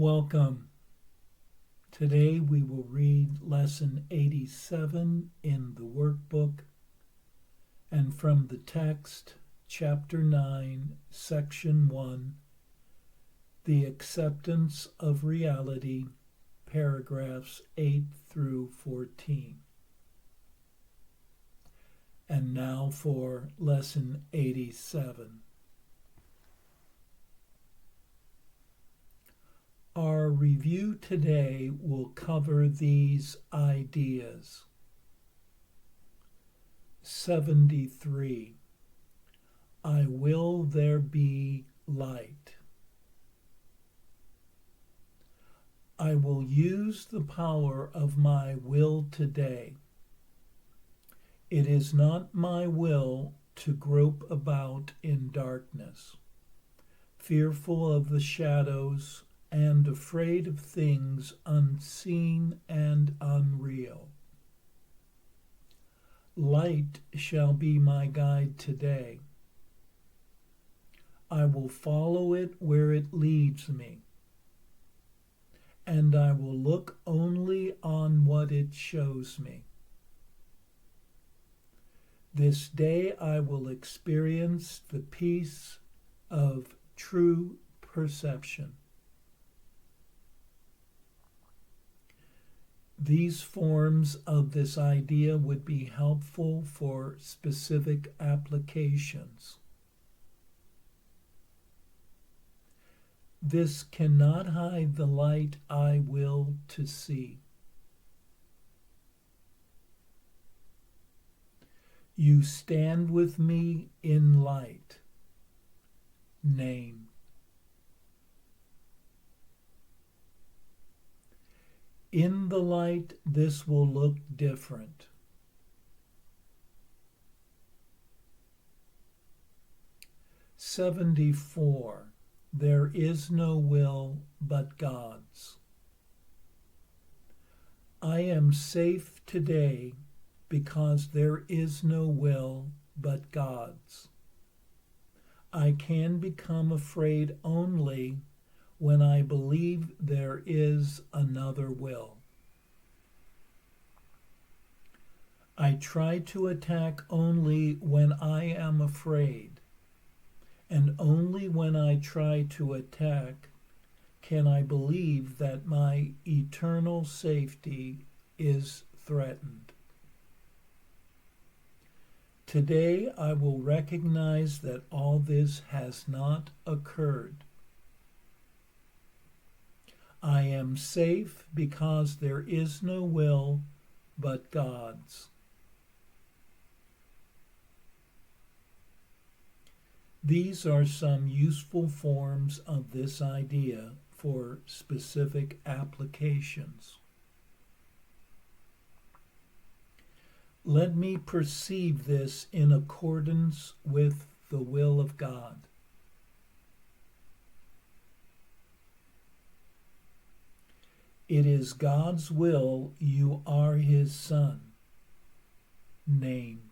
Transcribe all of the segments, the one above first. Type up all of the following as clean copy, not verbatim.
Welcome. Today we will read Lesson 87 in the workbook and from the text, Chapter 9, Section 1, The Acceptance of Reality, paragraphs 8 through 14. And now for Lesson 87. Our review today will cover these ideas. 73. I will there be light. I will use the power of my will today. It is not my will to grope about in darkness, fearful of the shadows and afraid of things unseen and unreal. Light shall be my guide today. I will follow it where it leads me, and I will look only on what it shows me. This day I will experience the peace of true perception. These forms of this idea would be helpful for specific applications. This cannot hide the light I will to see. You stand with me in light. Name. In the light, this will look different. "74. There is no will but God's. I am safe today because there is no will but God's. I can become afraid only when I believe there is another will. I try to attack only when I am afraid, and only when I try to attack can I believe that my eternal safety is threatened. Today I will recognize that all this has not occurred. I am safe because there is no will but God's." These are some useful forms of this idea for specific applications. Let me perceive this in accordance with the will of God. It is God's will you are his son. Name.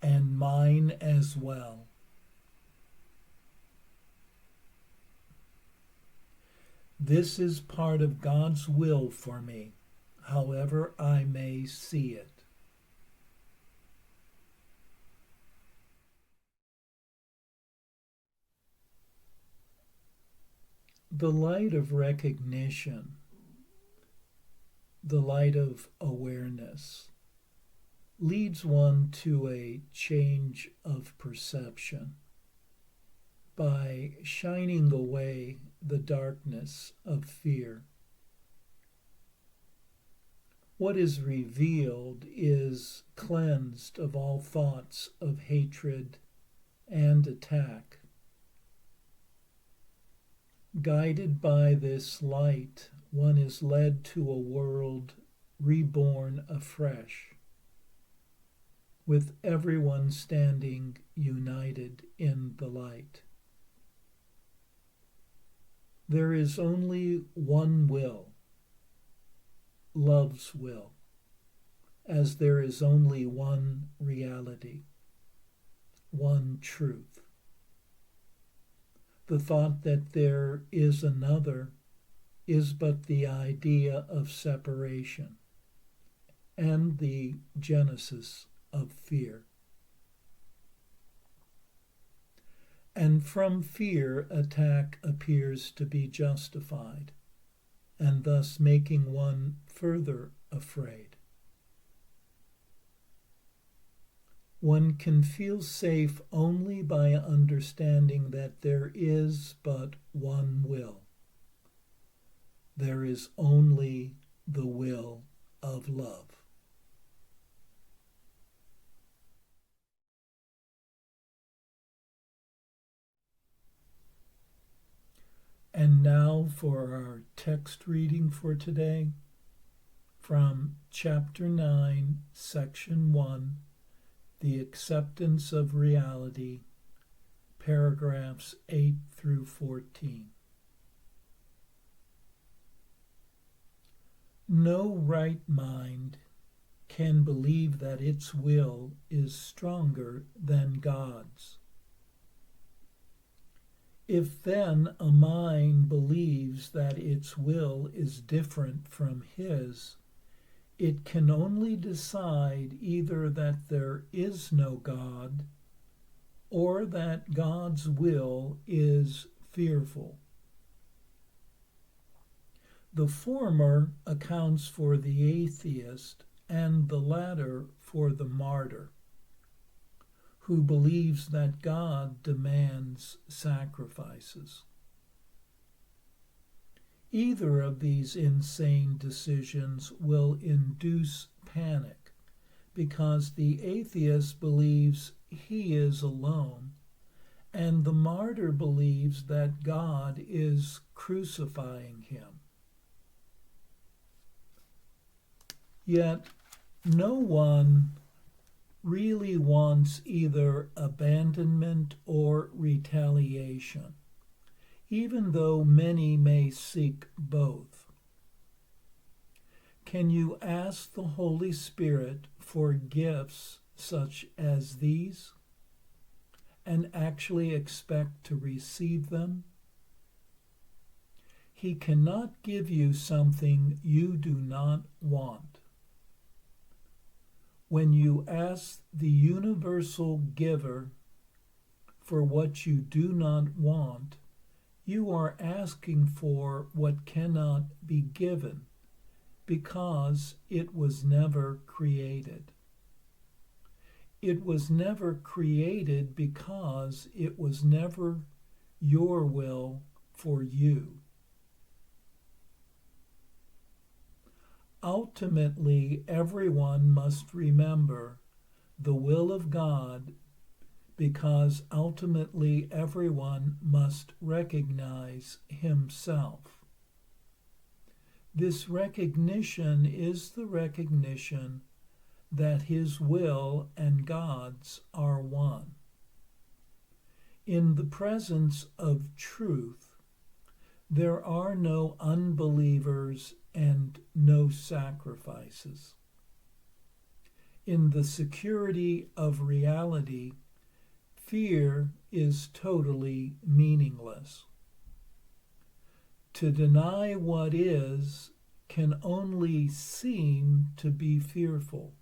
And mine as well. This is part of God's will for me, however I may see it. The light of recognition, the light of awareness, leads one to a change of perception by shining away the darkness of fear. What is revealed is cleansed of all thoughts of hatred and attack. Guided by this light, one is led to a world reborn afresh, with everyone standing united in the light. There is only one will, love's will, as there is only one reality, one truth. The thought that there is another is but the idea of separation and the genesis of fear. And from fear, attack appears to be justified, and thus making one further afraid. One can feel safe only by understanding that there is but one will. There is only the will of love. And now for our text reading for today from chapter 9, section 1, The Acceptance of Reality, paragraphs 8 through 14. No right mind can believe that its will is stronger than God's. If then a mind believes that its will is different from his, it can only decide either that there is no God or that God's will is fearful. The former accounts for the atheist and the latter for the martyr, who believes that God demands sacrifices. Either of these insane decisions will induce panic, because the atheist believes he is alone, and the martyr believes that God is crucifying him. Yet no one really wants either abandonment or retaliation, even though many may seek both. Can you ask the Holy Spirit for gifts such as these and actually expect to receive them? He cannot give you something you do not want. When you ask the universal giver for what you do not want, you are asking for what cannot be given, because it was never created. It was never created because it was never your will for you. Ultimately, everyone must remember the will of God, because ultimately everyone must recognize himself. This recognition is the recognition that his will and God's are one. In the presence of truth, there are no unbelievers and no sacrifices. In the security of reality, fear is totally meaningless. To deny what is can only seem to be fearful.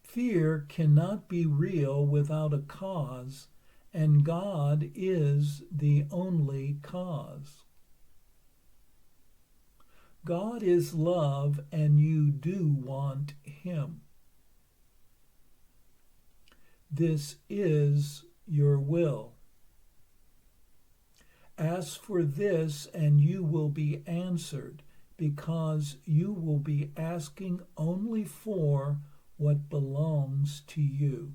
Fear cannot be real without a cause, and God is the only cause. God is love, and you do want him. This is your will. Ask for this, and you will be answered, because you will be asking only for what belongs to you.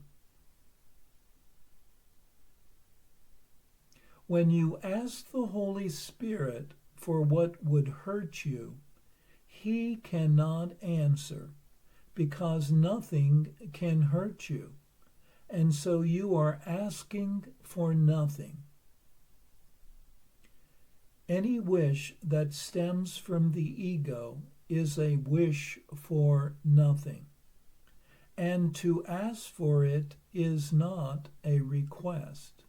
When you ask the Holy Spirit for what would hurt you, he cannot answer, because nothing can hurt you, and so you are asking for nothing. Any wish that stems from the ego is a wish for nothing, and to ask for it is not a request.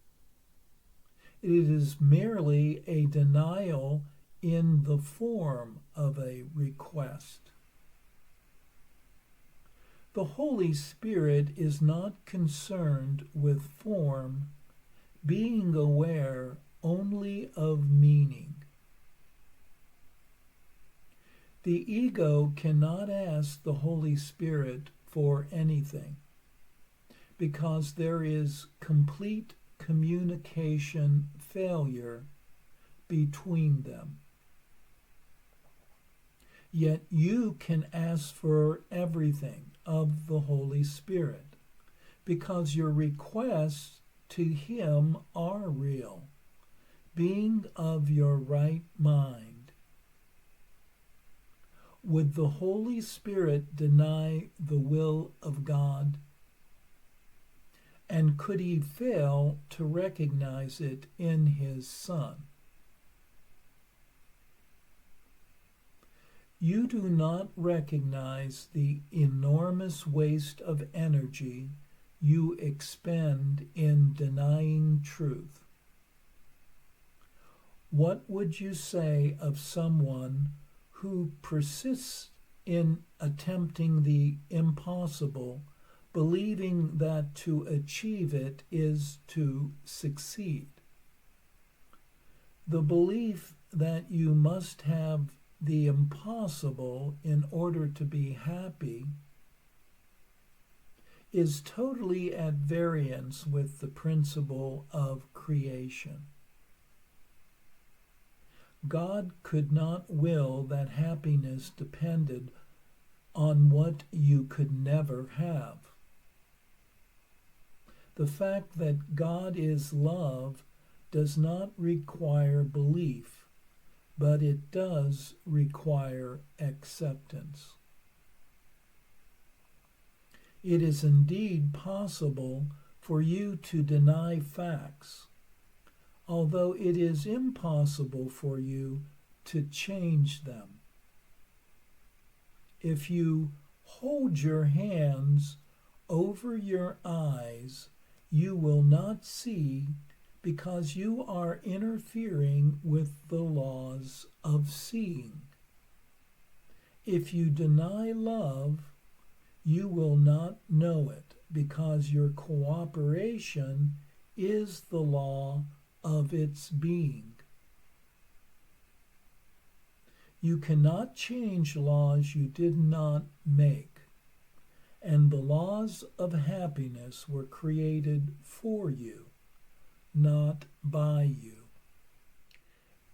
It is merely a denial in the form of a request. The Holy Spirit is not concerned with form, being aware only of meaning. The ego cannot ask the Holy Spirit for anything because there is complete communication failure between them. Yet you can ask for everything of the Holy Spirit because your requests to Him are real, being of your right mind. Would the Holy Spirit deny the will of God? And could He fail to recognize it in His Son? You do not recognize the enormous waste of energy you expend in denying truth. What would you say of someone who persists in attempting the impossible, believing that to achieve it is to succeed? The belief that you must have the impossible in order to be happy is totally at variance with the principle of creation. God could not will that happiness depended on what you could never have. The fact that God is love does not require belief, but it does require acceptance. It is indeed possible for you to deny facts, although it is impossible for you to change them. If you hold your hands over your eyes, you will not see because you are interfering with the laws of seeing. If you deny love, you will not know it because your cooperation is the law of its being. You cannot change laws you did not make, and the laws of happiness were created for you, not by you.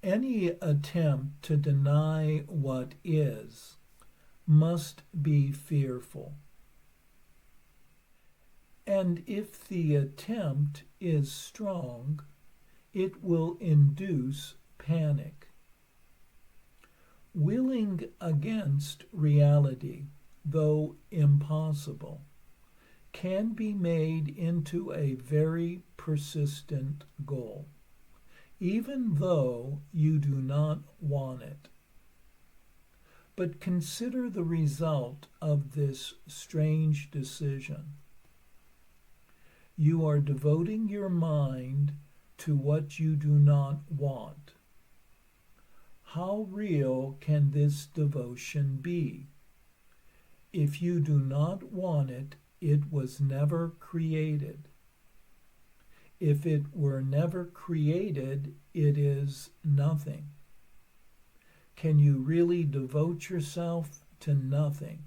Any attempt to deny what is must be fearful. And if the attempt is strong, it will induce panic. Willing against reality, though impossible, can be made into a very persistent goal, even though you do not want it. But consider the result of this strange decision. You are devoting your mind to what you do not want. How real can this devotion be? If you do not want it, it was never created. If it were never created, it is nothing. Can you really devote yourself to nothing?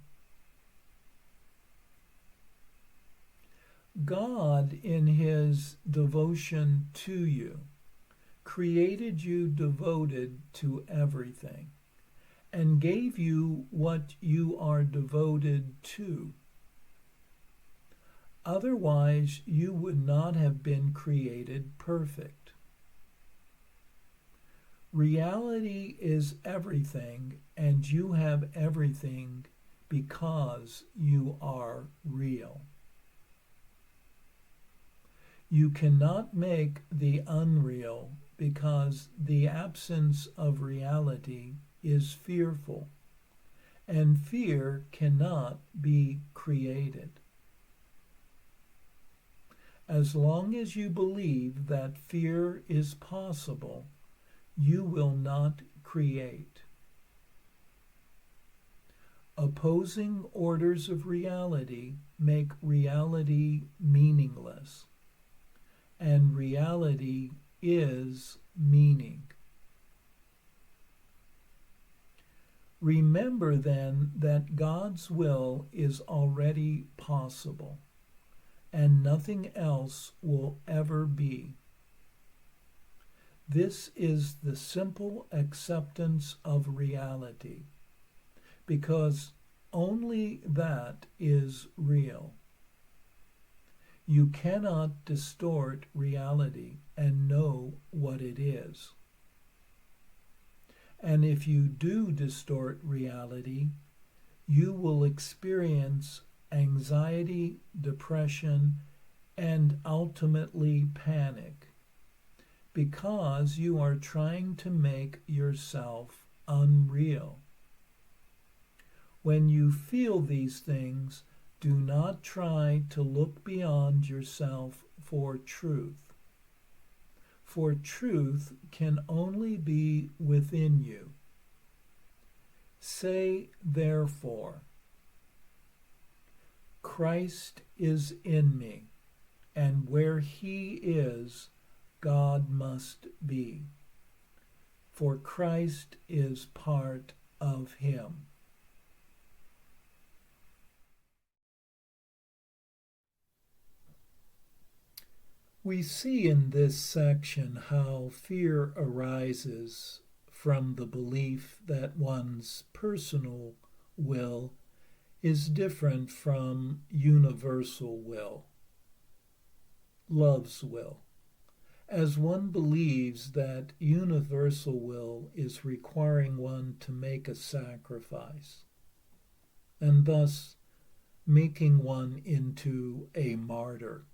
God, in His devotion to you, created you devoted to everything and gave you what you are devoted to. Otherwise, you would not have been created perfect. Reality is everything, and you have everything because you are real. You cannot make the unreal because the absence of reality is fearful, and fear cannot be created. As long as you believe that fear is possible, you will not create. Opposing orders of reality make reality meaningless, and reality is meaning. Remember then that God's will is already possible, and nothing else will ever be. This is the simple acceptance of reality, because only that is real. You cannot distort reality and know what it is. And if you do distort reality, you will experience anxiety, depression, and ultimately panic, because you are trying to make yourself unreal. When you feel these things, do not try to look beyond yourself for truth. For truth can only be within you. Say, therefore, Christ is in me, and where he is, God must be. For Christ is part of him. We see in this section how fear arises from the belief that one's personal will is different from universal will, love's will, as one believes that universal will is requiring one to make a sacrifice, and thus making one into a martyr.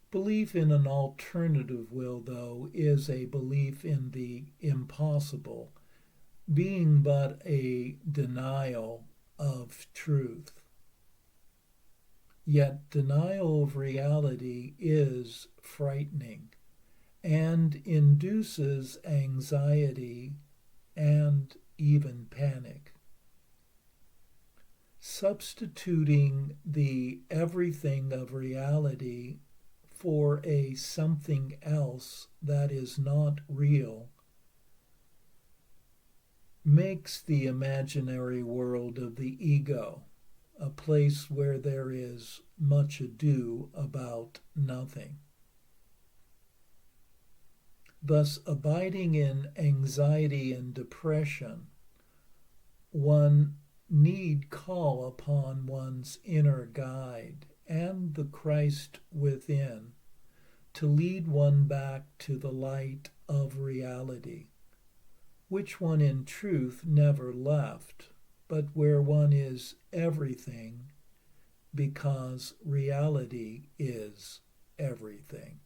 Belief in an alternative will, though, is a belief in the impossible, being but a denial of truth. Yet denial of reality is frightening and induces anxiety and even panic. Substituting the everything of reality for a something else that is not real makes the imaginary world of the ego a place where there is much ado about nothing. Thus, abiding in anxiety and depression, one need call upon one's inner guide and the Christ within to lead one back to the light of reality, which one in truth never left, but where one is everything because reality is everything.